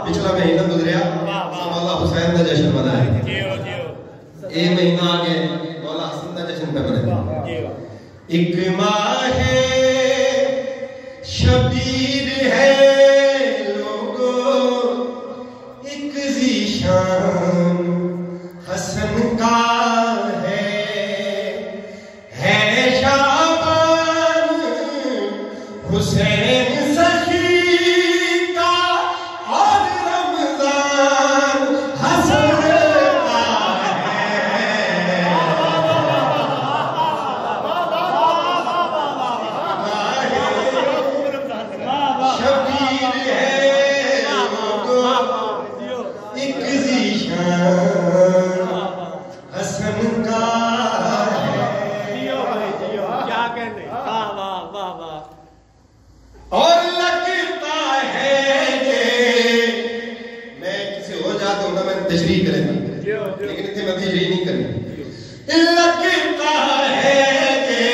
पिछला महीना गुजरिया मौला हुसैन का जश्न मनाया ये महीना आगे मौला हसन का जश्न पे मनाया एक माहे शबीर है लोगों एक ज़ीशान हसन का है शाबान हुसैन सखी का और रमजान हसन का शबीर है लोगों एक ज़ीशान हसन का और लगता है ये मैं किसी हो जाता हूँ ना मैं तशरीह करेंगा लेकिन इतनी मैं तशरीह नहीं करनी लगता है ये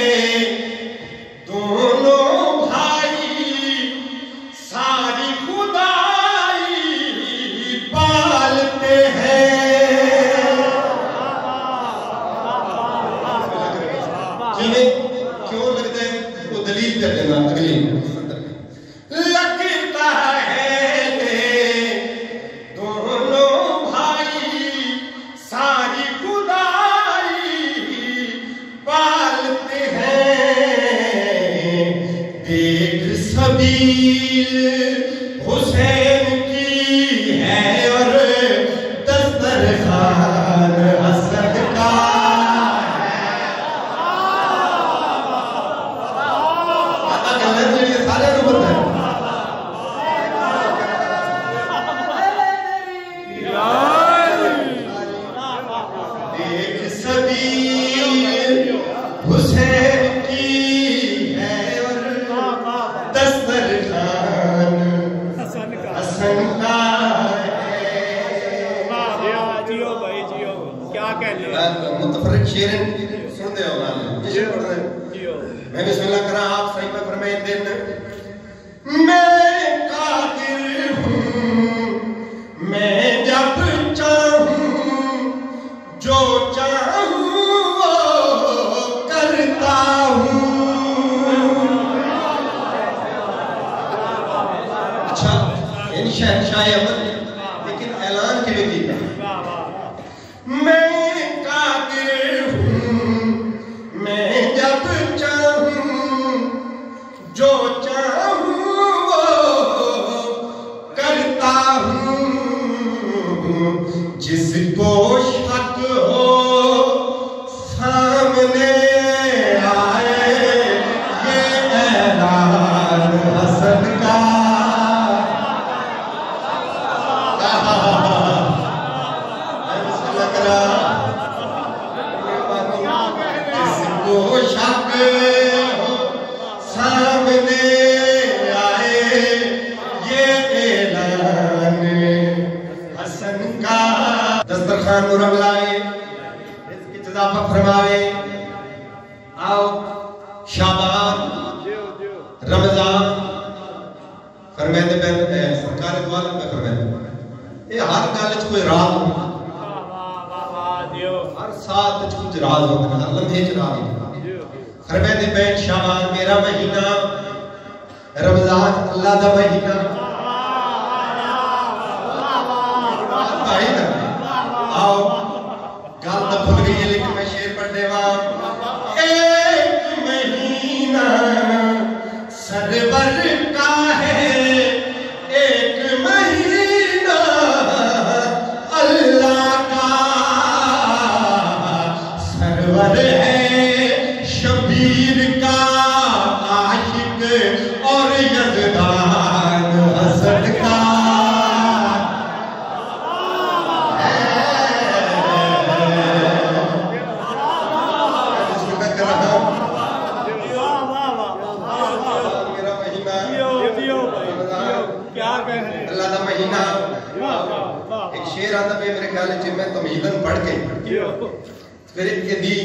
दोनों भाई सारी खुदाई पालते हैं क्यों लगता है वो दलील कर देना अगली लगता है दोनों भाई सारी खुदाई पालते हैं देख सबील हुसैन की है और दस्तरखान हसन का हुसैन की है और दस्तरखान हसन का मुतफर्रिक शेर सुनते हो ये पढ़ रहे मैं बिस्मिल्लाह करा आप सही में फरमाए दिन मैं कादिर हूँ मैं जब चाहूँ जो चाहूँ वो करता हूँ अच्छा यानी शहंशाह अमर लेकिन ऐलान के व्यक्ति का मैं कादिर हूँ मैं जब चाहूँ जो चाहूँ वो करता हूँ जिसको शक हो सामने आए ये ऐलान हसन का जिसको शक हो सामने आए ये ऐलान हसन का दस्तरखान मुरम लाए इसकी इजाफा फरमावे आओ शाबान रमजान फरमाते पे सरकार द्वारा पे फरमाते ये हर गल च कोई राज हर साथ च कुछ राज होता है हर लम्हे च राज फरमाते पे शाबान मेरा महीना रमजान अल्लाह दा महीना आओ गल तो भूल गई है लेकिन मैं शेर पढ़ देवा एक महीना सरवर का है एक महीना अल्लाह का सरवर है शबीर का आशिक और यज़दान हसन का एक शेर आता पे मेरे ख्याल से मैं तमीज़न पढ़ के फिर दी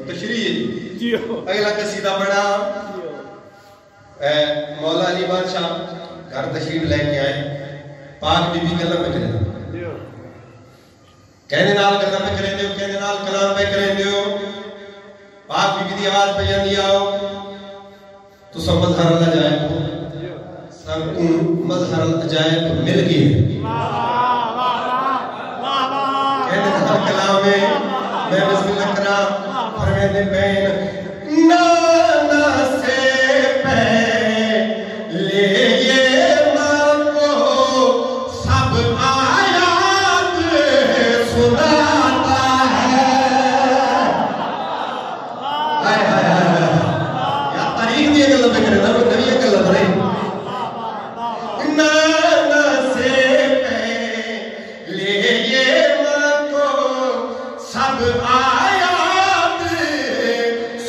तशरीह अगला कसीदा पढ़ा मौला अली बादशाह घर तशरीफ लेके आए पाक बीबी गल्लां पे करे कहने नाल गल्लां पे करे दियो कहने नाल कलाम पे करे दियो पाक बीबी दी आवाज पे जांदी आओ तो सब मजहर अल अजायब सब मजहर अल अजायब मिल गए कहने नाल कलाम में मैं बिस्मिल्लाह करा फरमाते पैन नाना से पहले ये मांगो सब आयात सुनाता है हाय हाय हाय या तारीख दी गल पे करे ना नवी गल बने नाना से पहले ये मांगो सब आयात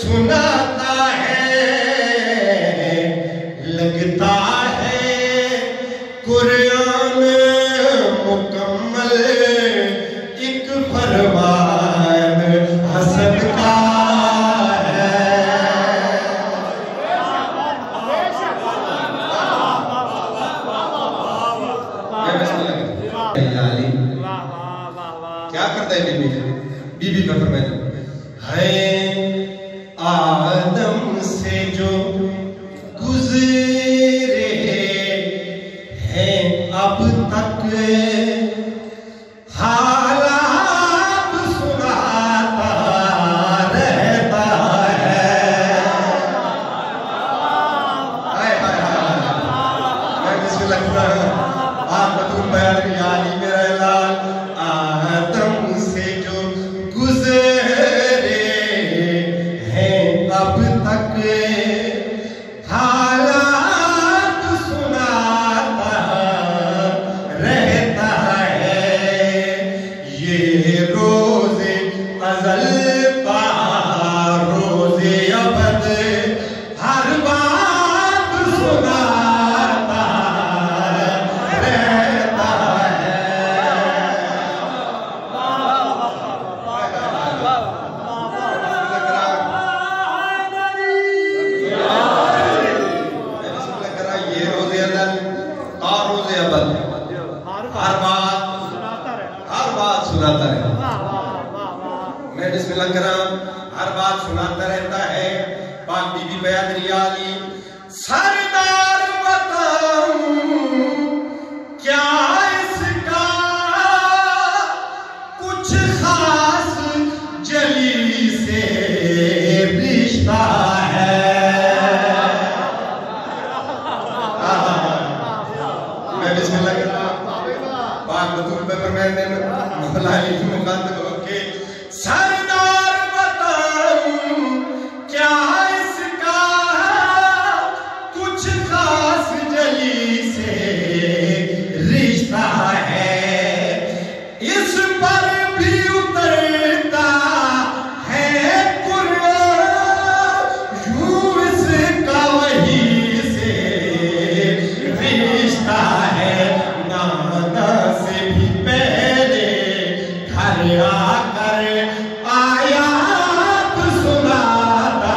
सुनाता है लगता है कुरान मुकम्मल एक फरमान हसन का है क्या करता है बीबी बीबी पे फरमाया है आदम से जो गुजरे हैं अब तक हालात सुनाता रहता है हाय हाय हाय मैं बिस्मिल्लाह करता आप तुम बयान की यानी मेरा ऐलान आदम से जो गुजरे हैं अब तक हालात सुनाता रहता है ये रोज़े अज़ल का रोज़े अबद हर बात सुनाता रहता है ये रोज़े अज़ल का रोज़े अबद हर बात सुनाता रहता है मैं बिस्मिल्लाह करा हर बात सुनाता रहता है पाक बीबी बयान रियाली सरदार बताऊं क्या इसका कुछ खास जली से रिश्ता है मैं बिस्मिल्लाह करा पाक बतूल पे फरमाते हैं मौला अली मुकद्दर होके सरदार बताऊं क्या इसका कुछ खास जली से रिश्ता है इस पर भी उतरता है कुरान यूं इसका वही से रिश्ता है नाना से भी पहले घर आकर आयात सुनाता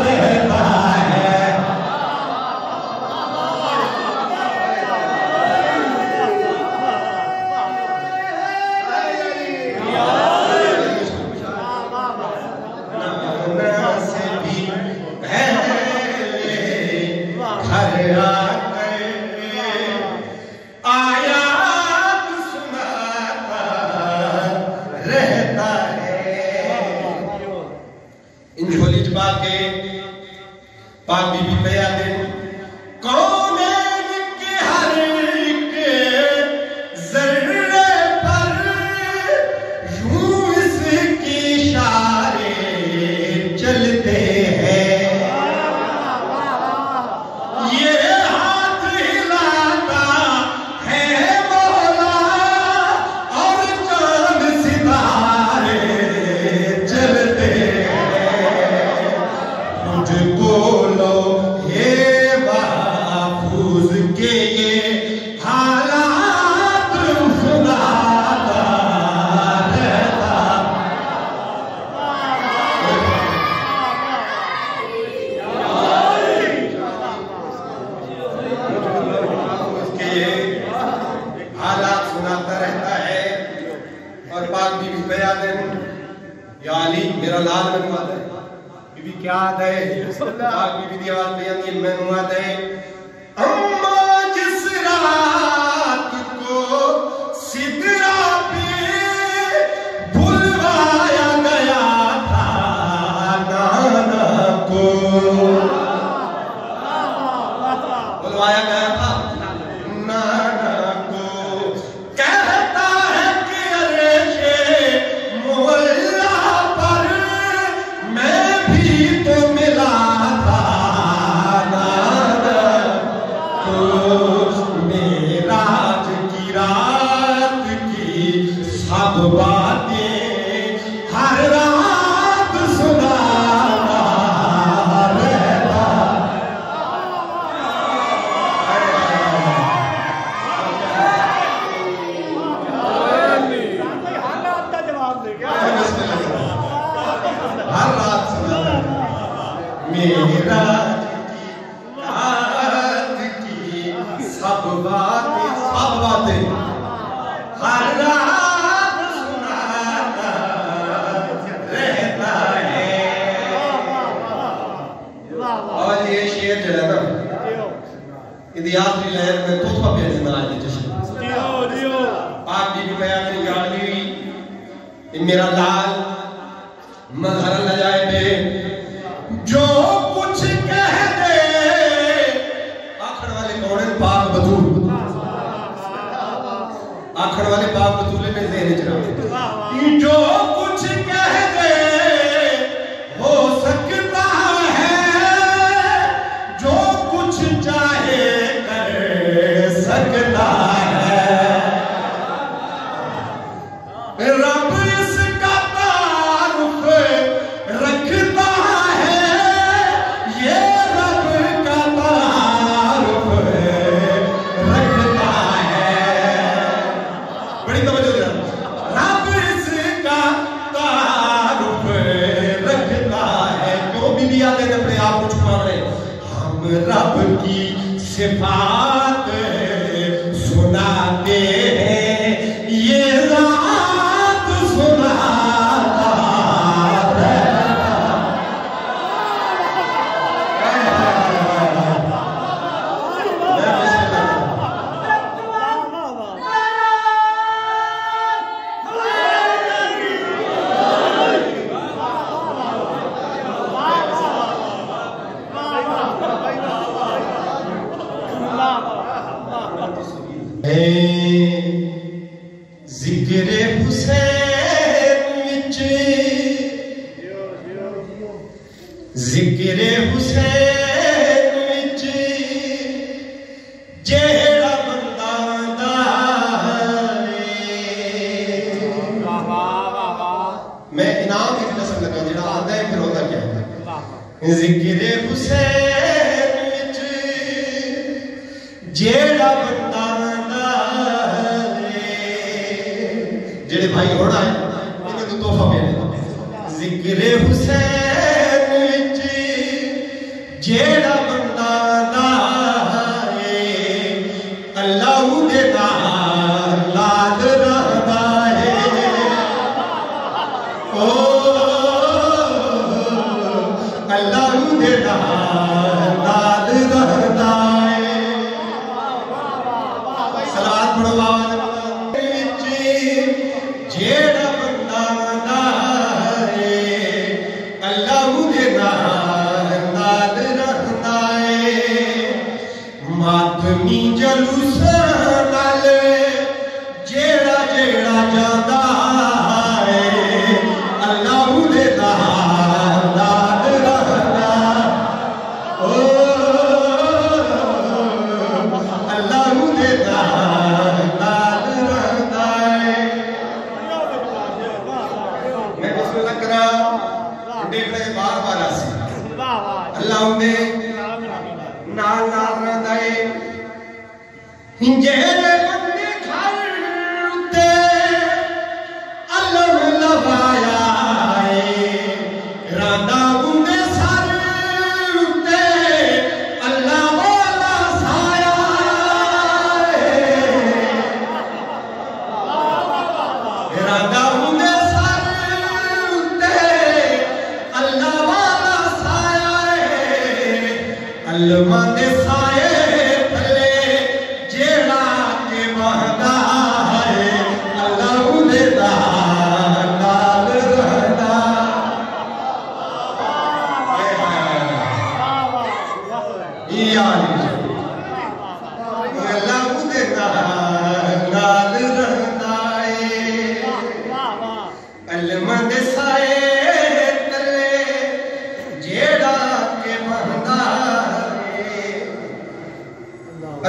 रहता है नाना से भी पहले घर आकर आयात सुनाता रहता है इन झोली जबा के पाक बीबी बया दिन कौन के हर एक जर्रे पर यूं इसके इशारे चलते हैं ये हाथ हिलाता है मौला और चांद सितारे चलते हैं मुझको लो हे महफूज के ये हालात सुनाता रहता उसके बड़े आते हैं या अली मेरा लाल मैनू आता है बीबी क्या आता है बीबी की आवाज पे आती है मैनू आता है अम्मा जिस रात को सिदरा पे बुलवाया गया था नाना को बुलवाया गया था नाना को कहता है कि अरे ये मोहल्ला पर मैं भी तो मिला था नाना को मेराज की रात की सब बातें हर रात सुनाता रहता हर रात सुनाता मेराज की सब बातें हर रात सुनाता रहता है। और ये शेर जो है ना इदी आखिरी लहर में तोहफा भेजना आज जश्न पाक बीबी मैं अपनी गाड़ी हुई मेरा लाल मजहर न जाए बे जो कुछ कह दे आखड़ वाले कौन है पाक बतूल आखड़ वाले पाक बतूले में देने चला जो कुछ कह दे हो सकता है जो कुछ चाहे कर सकता है रब इसका तारुफ रखता है ये रब का तारुफ रखता है बड़ी तवज्जो देना रब इसका तारुफ रखता है क्यों बीबी आते हैं अपने आप को छुपा रहे हम रब की सिफात सुनाते हैं ये रात सुनाता जिक्र हुसैन विच जिक्र हुसैन विच जेड़ा बंदा मैं इनाम एक दसन लगा जेड़ा आता है फिर होता क्या है जिक्र हुसैन विच जेड़ा बंदा जेड़े भाई होना है इन्हें तो तोहफा मिलेगा जिक्र हुसैन विच जेड़ा बंदा नाए अल्लाह दे नाल लाद रहदा है ओ अल्लाह दे नाल लाद रहदा है सलात पढ़वा जेड़ा बंदा नाए अल्लाह दे नाल रहदा है मातमी जलूस नाल जेड़ा जेड़ा जांदा है अल्लाह दे नाल रहदा ओ अल्लाह दे नाल रहदा है मैं बिस्मिल्लाह करा देखने बार आसी अल्लाह उन्हें नाल नाल रहदा है जेड़े बंदे घर उते अलम लवाया है रांदा उन्हें सर उते अल्लाह वाला साया है रांदा उन्हें सर नाल रहंदा ए अलमंद साए तले जेड़ा के बंदा ए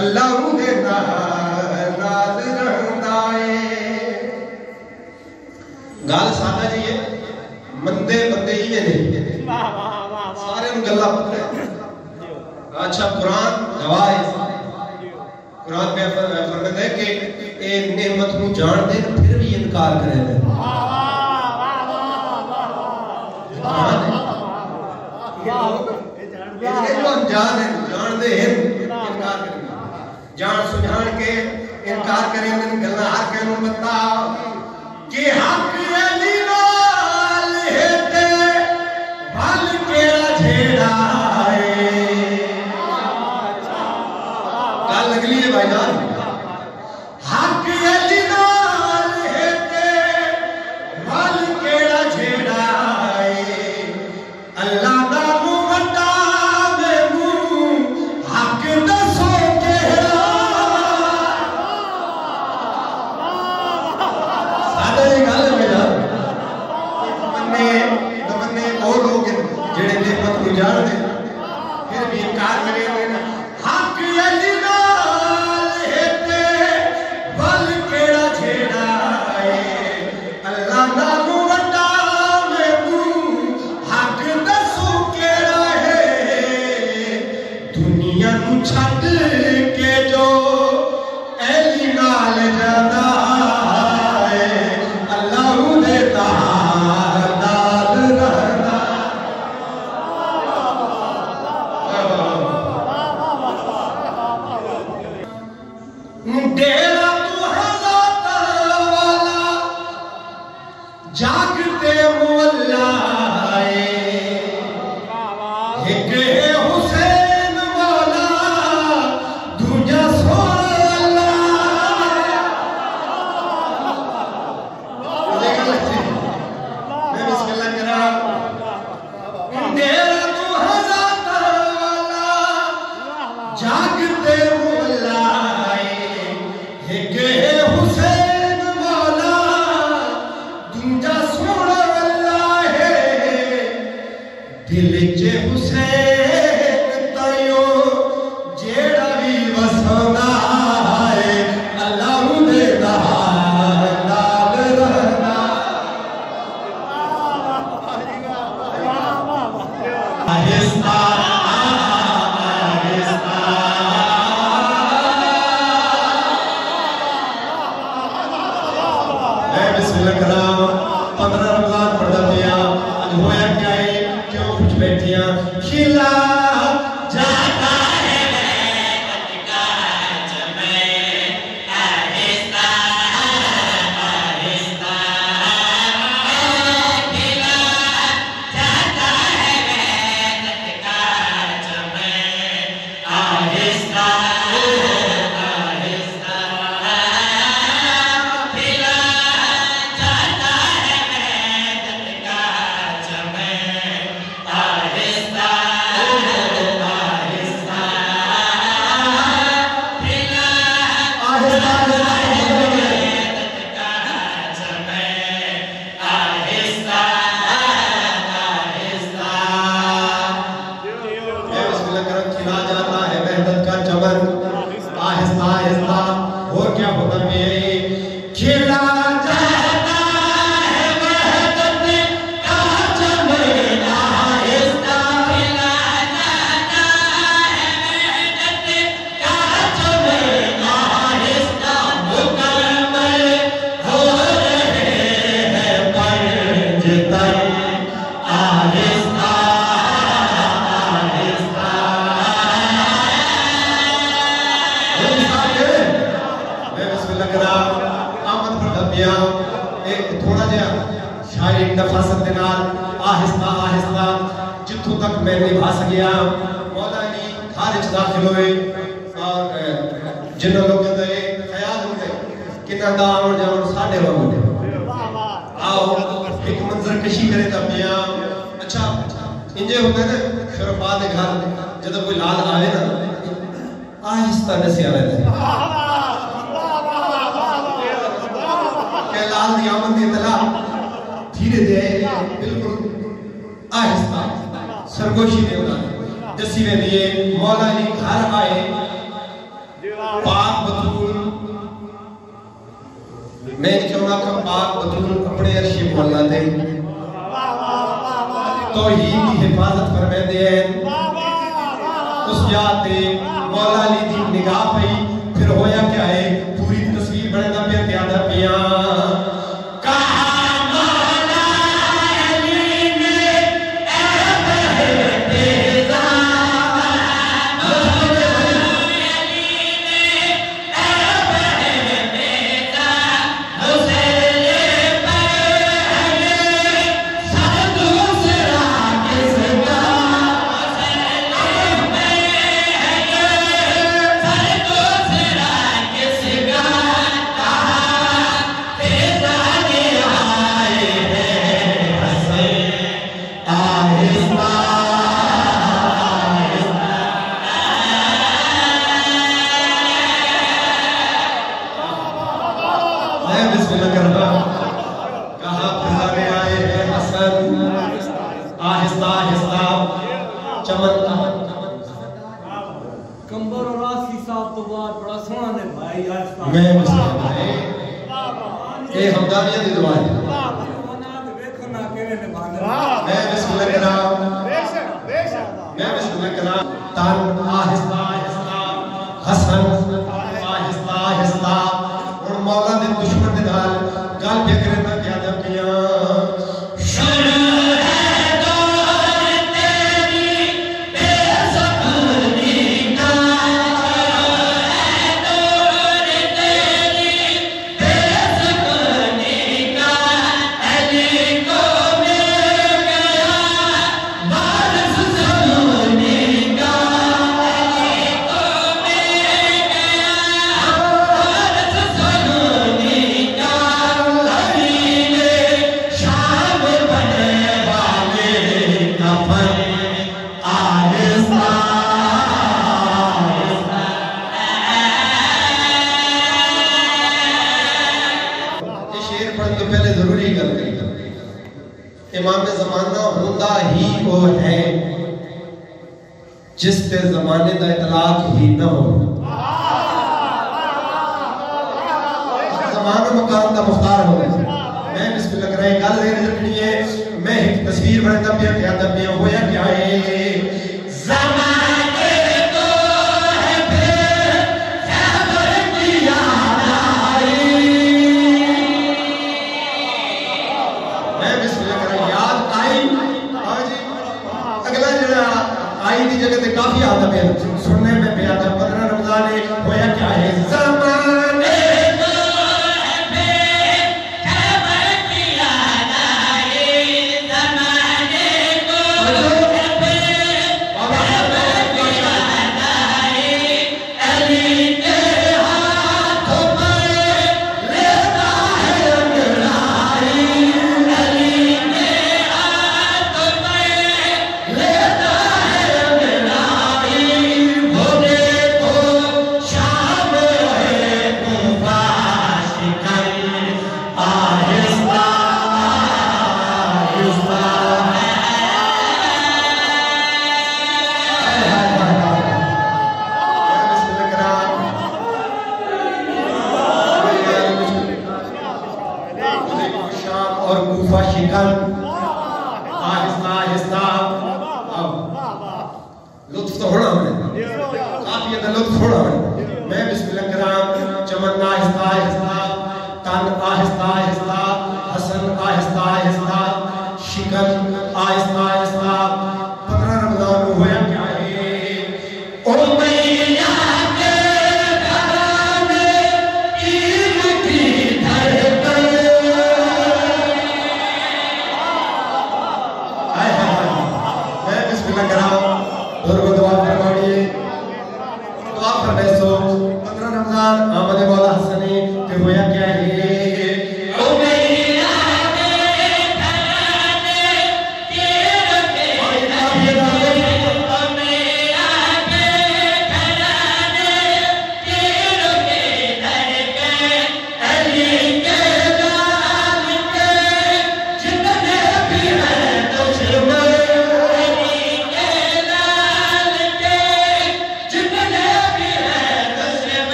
अल्लाह दे नाल रहंदा ए। गल सादा जी है मंदे बंदे ही ने सारे गल्ला पता है। अच्छा कुरान गवाह है, कुरान में फरमाता है कि ए नेमत को जानते फिर भी इनकार करे जान सुझान के इनकार करें गल्ला हर कहनू बता कि हक अली नाल है ते भल केड़ा झेड़ा लगली है भाईजान। हक अली नाल है ते वल केड़ा झेड़ा है अल्लाह दा मुवड्डा मैनू हक दसो केड़ा साडे गल भाईजान मन्ने ओ लोग जेड़े नेमत को जानदे फिर भी इनकार करे हक अली छट के जो एली नाल जादा है अल्लाह दे नाल रहंदा। डेरा तू हज़रत वाला जागते मुअल्ला एक हुसैन जागते मुल्लाए एक हुसैन मौला दूजा सोना अल्लाह है दिल च हुसैन तायो जेड़ा भी वसंदा है अल्लाह दे नाल रहंदा। आहिस्ता बिस्मिल्लाह 15 रमजान पढ़दा पिया आज होया क्या है क्यों कुछ बैठिया खिला जाता है का जमे आहिस्ता आहिस्ता खिला जाता है का जमे आहिस्ता आहिस्ता आहिस्ता और क्या होता मेरे खिला जाता है वहदत का जमे आहिस्ता खिला जाता है वहदत का जमे आहिस्ता मुकम्मल हो रहे हैं पंजतन आहिस्ता थोड़ा जहा शायरी नफासत के नाल आहिस्ता आहिस्ता जिथों तक मैं निभा सकिया मौला अली खारिज दाखिल हुए और जिन्हों लोगों के ख्याल होंगे कि ना आउण जाउण साढ़े वांगू आओ एक मंजर कशी करे ता पिया। अच्छा इंजे होंगे ना शरफा दे घर जब कोई लाल आवे ना आहिस्ता दसिया रहता लाल दी आमद दी इतला धीरे दे बिल्कुल आहिस्ता सरगोशी दे उड़ा दसी वे दिए मौला अली घर आए पाक बतूल मैं चौना का पाक बतूल अपने अर्शी मोहल्ला दे तौहीद की हिफाजत फरमाते हैं उस याद दे मौला अली दी निगाह पई फिर होया क्या है पूरी तस्वीर बनदा पे त्यादा पिया जिसते जमाने का इतलाक ही न हो जमाना मकान का मुख्तार हो मैं बिस्मिल्लाह करे गल दे रखनी है मैं एक तस्वीर बनता पिया क्या पिया होया क्या है जमाने को है फिर खबर की याद आई मैं बिस्मिल्लाह करे याद आई हां जी अगला जरा आई दी जगह ते काफी आदम है सुनने में भी आदम 15 रमजान है होया क्या है जमाने को है फिर खबर की याद आई जमाने को है फिर खबर की याद आई अली के हाथों में लेता है अंगड़ाई अली के हाथों में लेता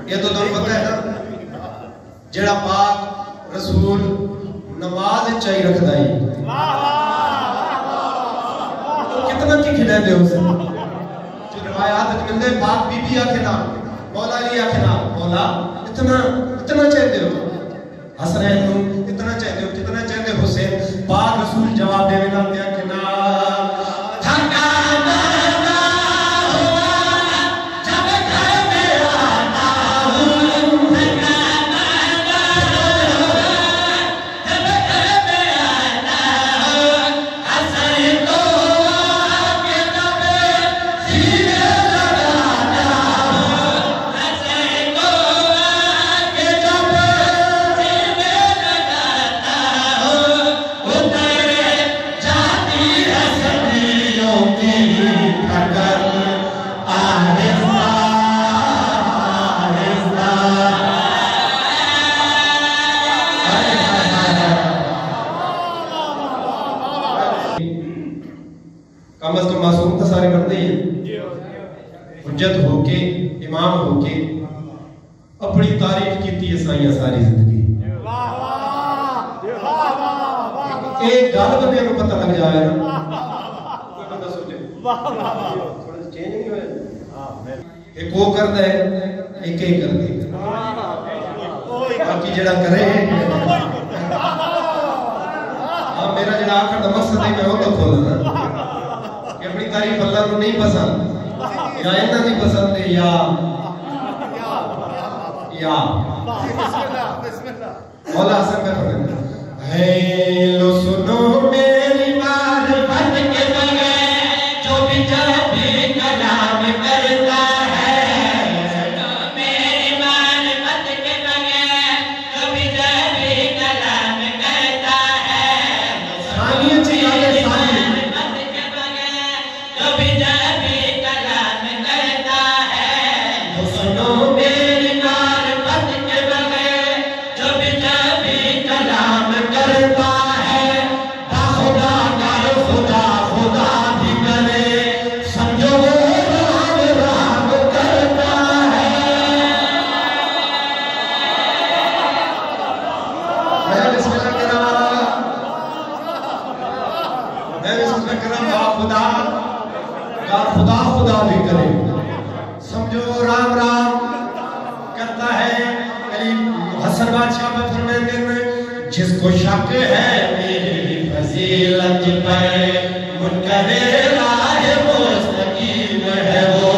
ये तो तुम पता है ना जेड़ा पाक रसूल नमाज चाहिए रखदा ही कितना की खिला दे उसे जो रिवायात मिलते पाक बीबी आखे ना मौला अली आखे ना मौला इतना इतना चाहते हो हसनैन को इतना चाहते हो कितना चाहते हो हुसैन पाक रसूल जवाब देवे ना ते आखे ना हुज्जत होके इमाम होके अपनी तारीफ की सारी जिंदगी एक गल बंदे को पता लग जाए ना कोई बंदा सोचे थोड़ा चेंज नहीं होया एक वो करता है एक ही कर दे बाकी जेड़ा करे हां मेरा जेड़ा आखिर का मकसद है मैं वो तो खोलना कि अपनी तारीफ अल्लाह को नहीं पसंद या इतना नहीं पसंद है या मौला हसन में फरमाते है लो सुनो मेरी मारिफत के बगैर जो भी जबे कलाम करता है सुनो मेरी मारिफत के बगैर जो भी जबे कलाम करता है सानिया चाहिए मारिफत के बगैर जो भी जबे खुदा भी करे समझो राम राम करता है अली हसन बादशाह पे फरमाते हैं जिसको शक है मेरी फजीलत पे मुनकरे राह मुस्तकीम है वो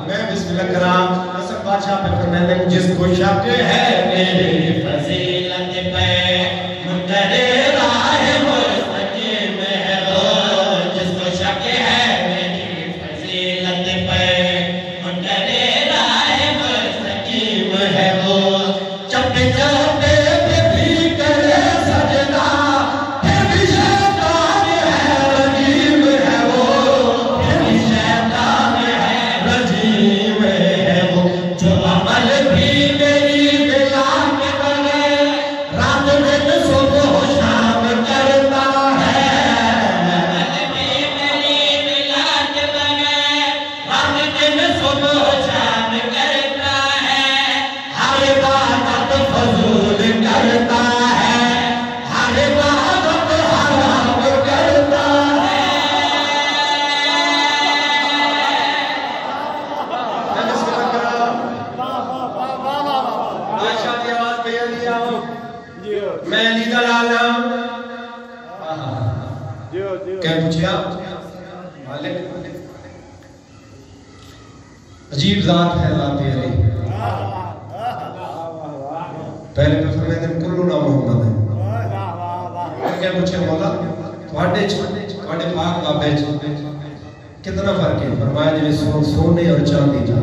मैं बिस्मिल्लाह कराम हसन बादशाह पे फरमाते हैं जिसको शक है मेरी फजीलत पे मुनकरे अजीब जात है जाते अली पहले तो फरमाते हैं कुल्लू ना मोहम्मद है क्या पूछे मौला ਤੁਹਾਡੇ पाक बाबे कितना फर्क है फरमाया जिਵੇਂ सोने और चांदी का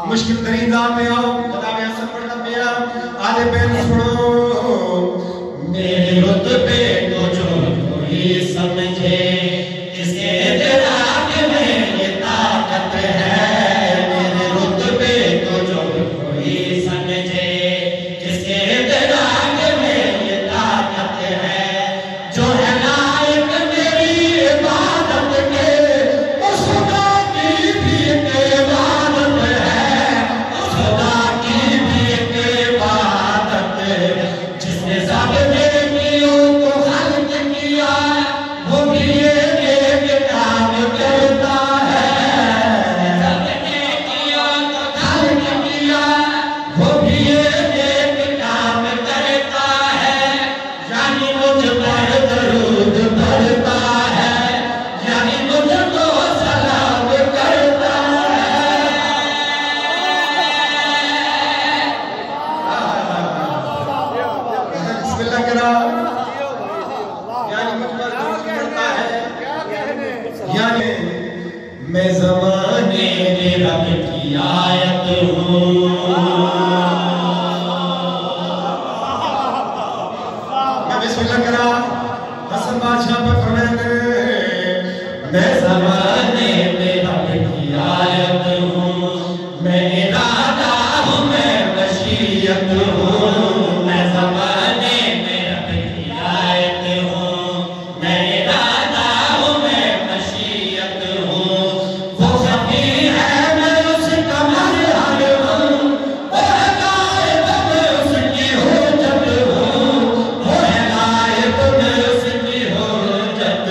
मुश्किल तरीन रात में आओ जनाब हसन पढ़ना पिया आधे पैर सुनो मेरे रुतबे को जो कोई समझे इसके दिमाग में ये ताकत है मेरे रुतबे को जो कोई समझे इसके दिमाग में ये ताकत है जो है लायक में मैं ज़माने में रब की आयत हूँ। मैं बिस्मिल्लाह करा हसन बादशाह पर फरमाते मैं ज़माने में रब की आयत हूँ, मैं इरादा हूँ, मैं वसीयत हूँ। मैं ज़माने में रब की आयत हूँ, मैं इरादा हूँ, मैं वसीयत हूँ। वो सभी है मैं उसका मज़हर हूँ, वो है गायब मैं उसकी हुज्जत हूँ, वो है गायब मैं उसकी हुज्जत।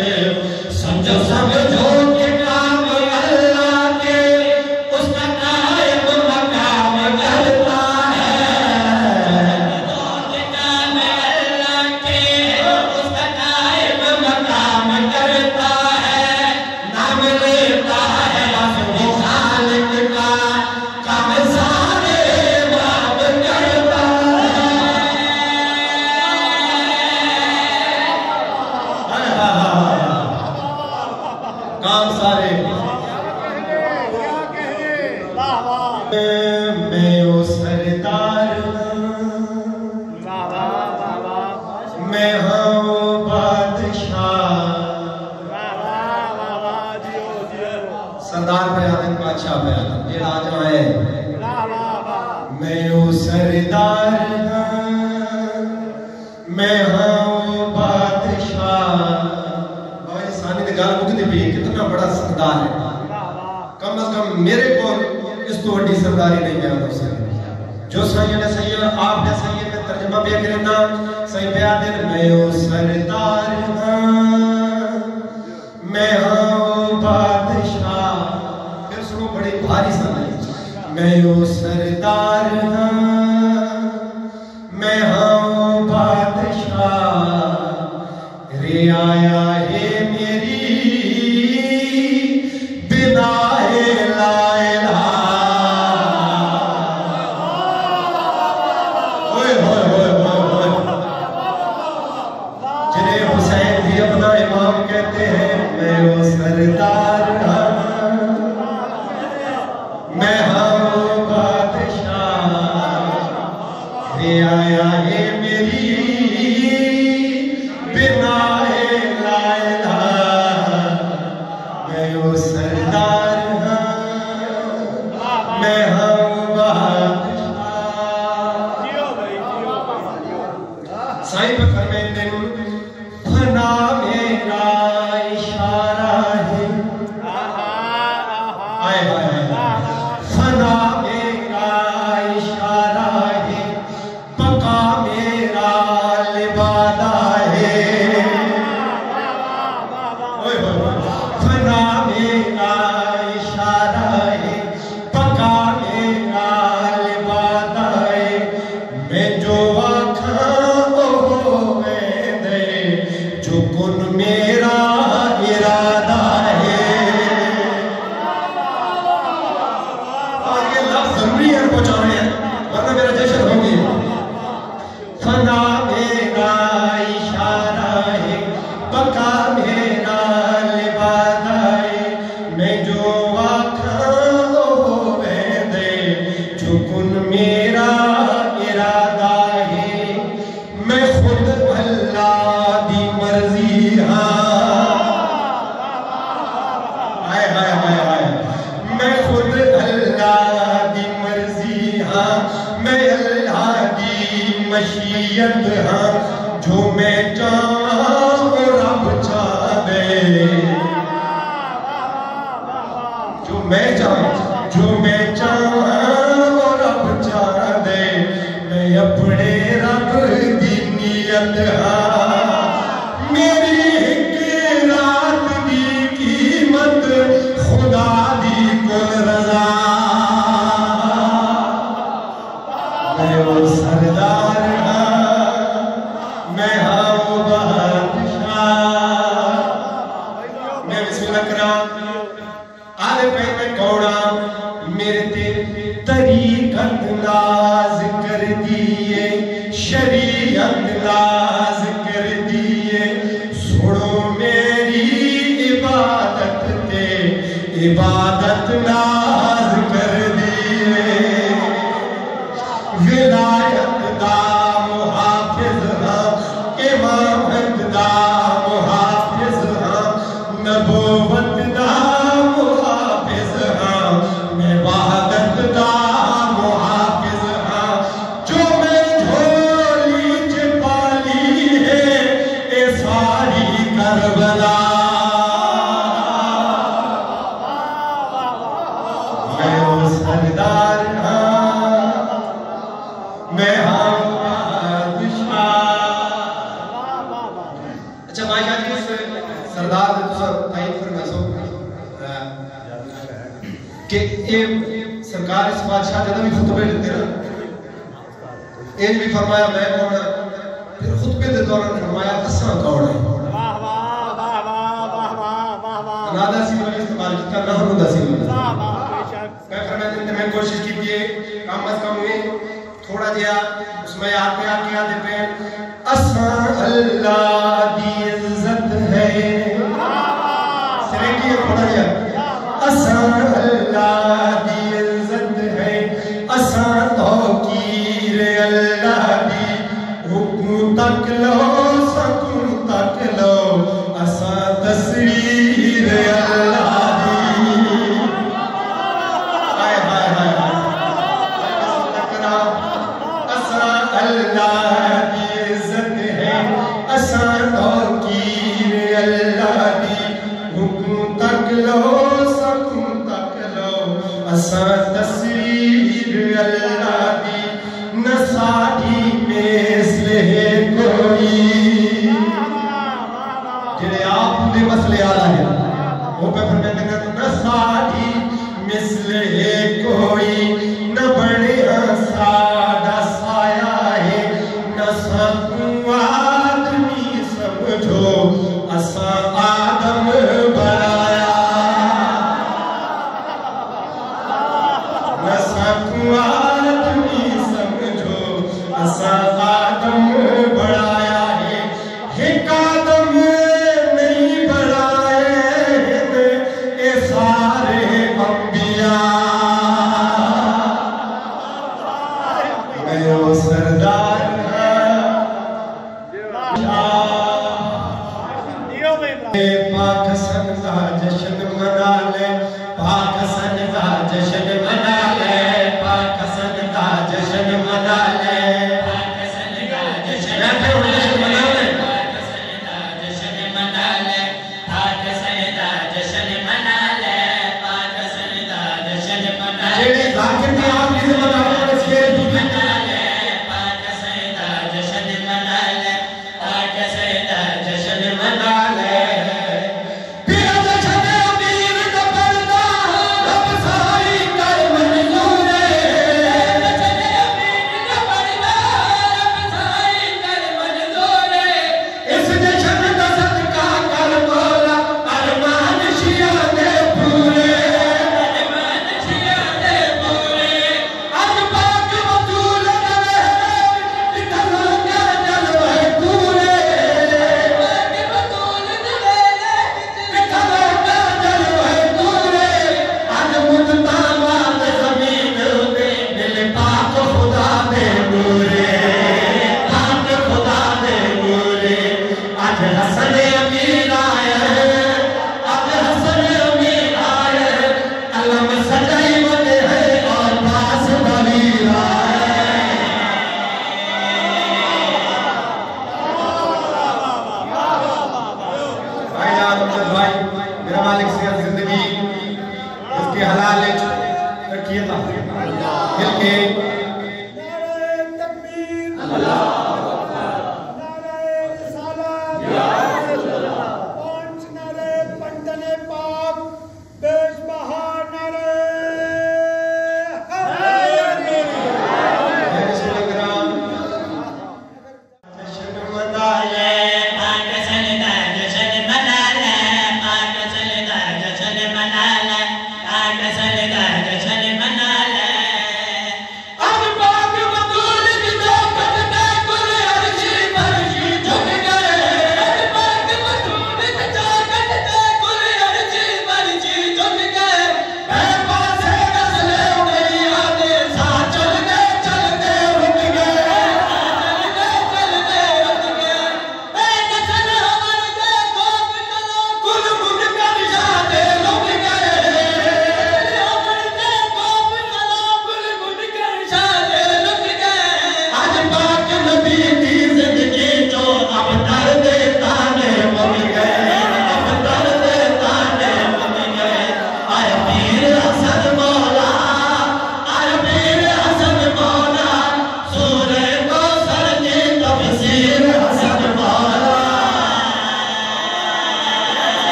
समझो समझो के काम अल्लाह के उसका गायब मकाम करता है। काम अल्लाह के उसका गायब मकाम करता है। नाम लेता है अपने खालिक का, काम सारे बाब करता है। काम सारे मैं ओ सरदार मैं हूँ बादशाह। सरदार पे आदम बादशाह पे आदम ये राजा है। मैं ओ सरदार मैं हूँ बादशाह। भाई सानी ने गाल मुझे भी कितना बड़ा सरदार है। कम से कम मेरे को इस तो बड़ी सरदारी नहीं बयान हो सकती जो सही ने सही और आपने सही में तर्जुमा भी करना सही बयान दे। मैं ओ सरदार मैं हूँ बादशाह। फिर सुनो बड़ी भारी सनाई मैं ओ सरदार मैं हूँ बादशाह। रे आया है मेरी बिना कहते हैं मैं वो सरदार मैं हूँ बादशाह। ये आया है मेरी बिना लायला। मैं वो सरदार मैं हूँ बादशाह। साईं पे फरमाते हैं फना मेरा इशारा है। आए फना मेरा इशारा है, बका मेरा लिबादा है। फना मेरा इशारा है, बका मेरा लिबादा है। मैं जो आखा कुन मेरा इरादा है। और ये लफ्ज़ जरूरी है पहुंचाने हैं वरना मेरा जश्न हो गया। फना मेरा इशारा है, बका मेरा लिबादा है। मैं जो आखा होवे दे जो कुन मेरा इरादा है। मैं खुद अल्लाह दी मर्जी मैं खुद अल्लाह दी मर्जी हाँ। मैं अल्लाह दी मशीयत हाँ। जो मैं चाहूँ रब चाहे, जो मैं चाहूँ रब चाहे। मैं अपने रब दी नियत हाँ। मेरी एक रात दी कीमत खुदा दी कुल रजा। मैं वो सरदार मैं हूँ बादशाह। मैं बिस्मिल्लाह करा आले पे मैं कौड़ा मेरे ते तरीक़त नाज कर दिए, शरीयत नाज कर दिए। सुनो मेरी इबादत ते इबादत नाज कर दिए विलायत दा मुहाफिज हाँ इमामत दा मुहाफिज हाँ नबूवत दा मुहाफिज हाँ मैं वहदत दा मुहाफिज हाँ जो मैं झोली च पाली है ए सारी करबला मैं वो सरदार हाँ मैं हाँ अच्छा माशा जी उस सरदार ने तुसा तारीफ फरमा सो कि ये सरकार इस बादशाह जब भी खुतबे देते ना ये भी फरमाया मैं कौन फिर खुतबे के दौरान फरमाया असा कौन है वाह वाह वाह वाह वाह वाह वाह नादा सी वाली इस्तेमाल किया ना होता सी वाह वाह मैं फरमाते मैं कोशिश की थी कम अज कम हुए थोड़ा जिया उसमें याद पे आके याद पे असा अल्लाह दी इज्जत है सिरे की थोड़ा जिया असा अल्लाह दी इज्जत है असा तौकीर अल्लाह दी हुक्म तक लो सकून तक लो असा तस्वीर अल्लाह तस्वीर अल्लाह दी नसाडी मिसले कोई जेड़े आप दे मसले आ रहे हैं वो पे फरमाते हैं नसाडी मिसले कोई न बने साडा साया है न सकू आदमी समझो असा आदम बनाया आदमी समझो असा आदम बढ़ाया है एक आदम नहीं बढ़ाए ये सारे अंबिया मैं वो सरदार पाक सन का जश्न मना ले पाक सन का जश्न मना ले पाक सन का जश्न मना ले पाक सन का जश्न मना ले पाक सन का जश्न मना ले पाक सन का जश्न मना ले पाक सन का जश्न मना ले जेड़ी जाकिर की आप किसे मनाओ इसके मना ले पाक सन का जश्न मना ले पाक सन का जश्न मना ले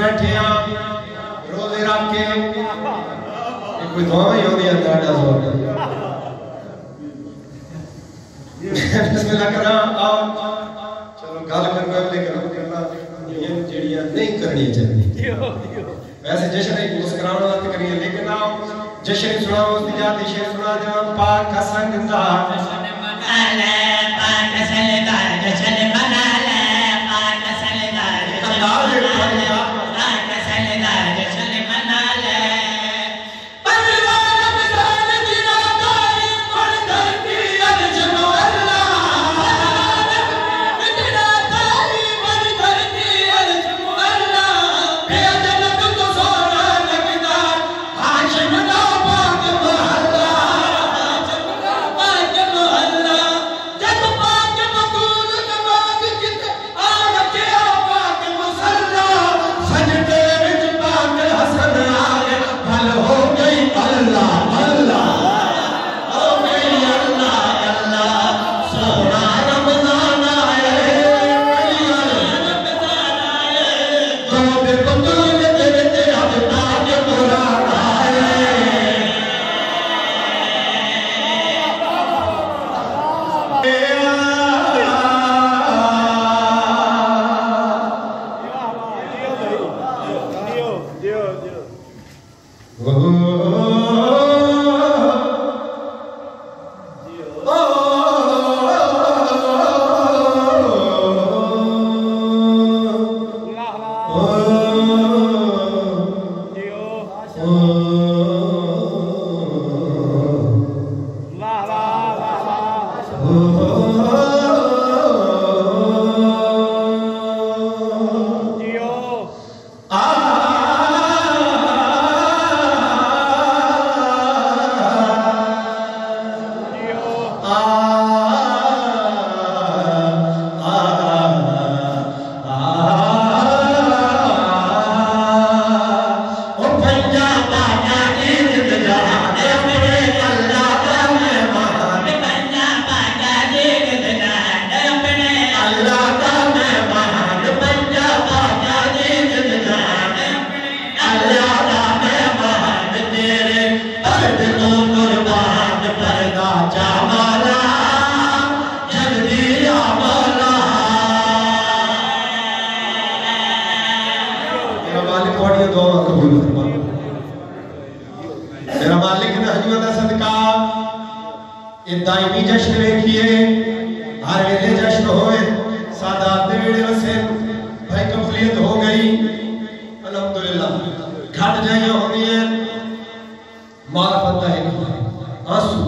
बैठे हाँ रोजे रख के कोई दुआ ही होती है ताड़ा जोर बिस्मिल्लाह करा आओ चलो गल करना लेकिन करना ये जड़ियां नहीं करनी चाहिए वैसे जश्न एक मुस्कुराने वाली करिए लेकिन आओ जश्न सुनाओ उसकी जाति शेर सुना देना पाक हसनदा जश्न मना ले पाक हसनदा जश्न मना ले पाक हसनदा जश्न मना ले पाक हसनदा जश्न मना ले मेरा मालिक ने हजूर दा सदका ये दायमी जश्न देखिए हर वेले जश्न होए सादात दे वेले वसे भाई कबूलियत हो गई अल्हम्दुलिल्लाह घट जाइए होनी है मारफत है आंसू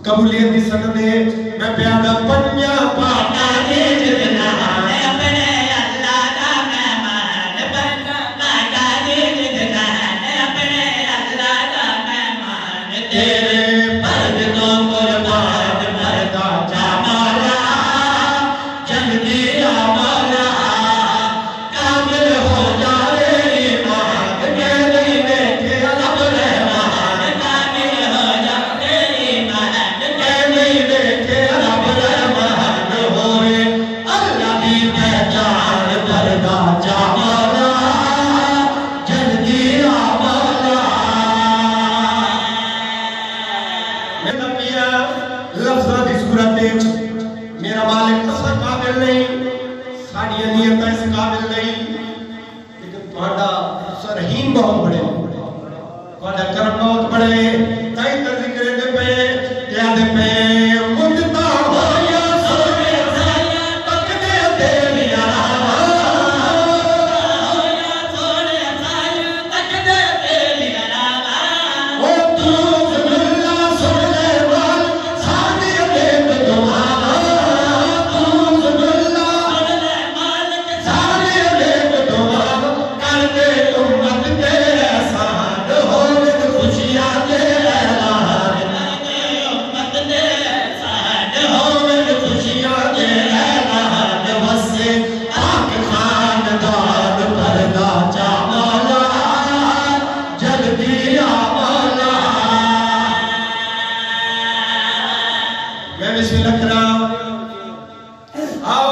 कबूलियत दी सनद है मैं प्यादा पंजा पाका दे जितना अपने अल्लाह दा मेहमान बंदा पाका दे जितना अपने अल्लाह दा मेहमान तेरे पर्द तो कुर्बान पर्दा जामाला जल्दी आमाला कामिल हो जाए ईमान मेरी बेटे रब रहमान कामिल हो जाए ईमान मेरी बेटे रब रहमान होए अल्लाह दी पहचान पर्दा जामाला जल्दी आमाला मेरा पिया लफ्ज़ां दी सूरत विच मेरा मालिक असा काबिल नहीं साड़ी नीयत इस काबिल नहीं लेकिन ਤੁਹਾਡਾ सरहीन बहुत बड़े ਤੁਹਾਡਾ करम बहुत बड़े ताई तर जिक्र दे पे याद पे मुद्दा होया सोने साया तकदे तेरी आवा होया सोने साया तकदे तेरी आवा ओ तू ज़िल्ला सोने वाल सादी दे दुआ तू ज़िल्ला सोने मालिक सादी दे दुआ कर दे उम्मत के साथ हो खुशियां दे ऐलान दे उम्मत के साथ हो खुशियां दे ऐलान वसे पाक खानदान पर्दा जामाला जल्दी आमाला मैं बिस्मिल्लाह करा आओ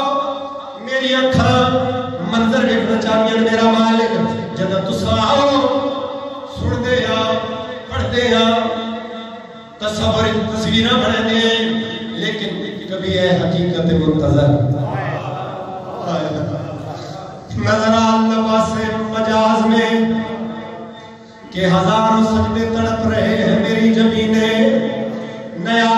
मेरी अखा मंजर देखना चाहिए मेरा मालिक जब तुसा आओ सुनते हैं पढ़ते हैं तस्वीर तस्वीर बनाते हैं लेकिन कभी है हकीकत मुंतजर नजर अल्लाह से मजाज में कि हजारों सजदे तड़प रहे हैं मेरी जमीने नया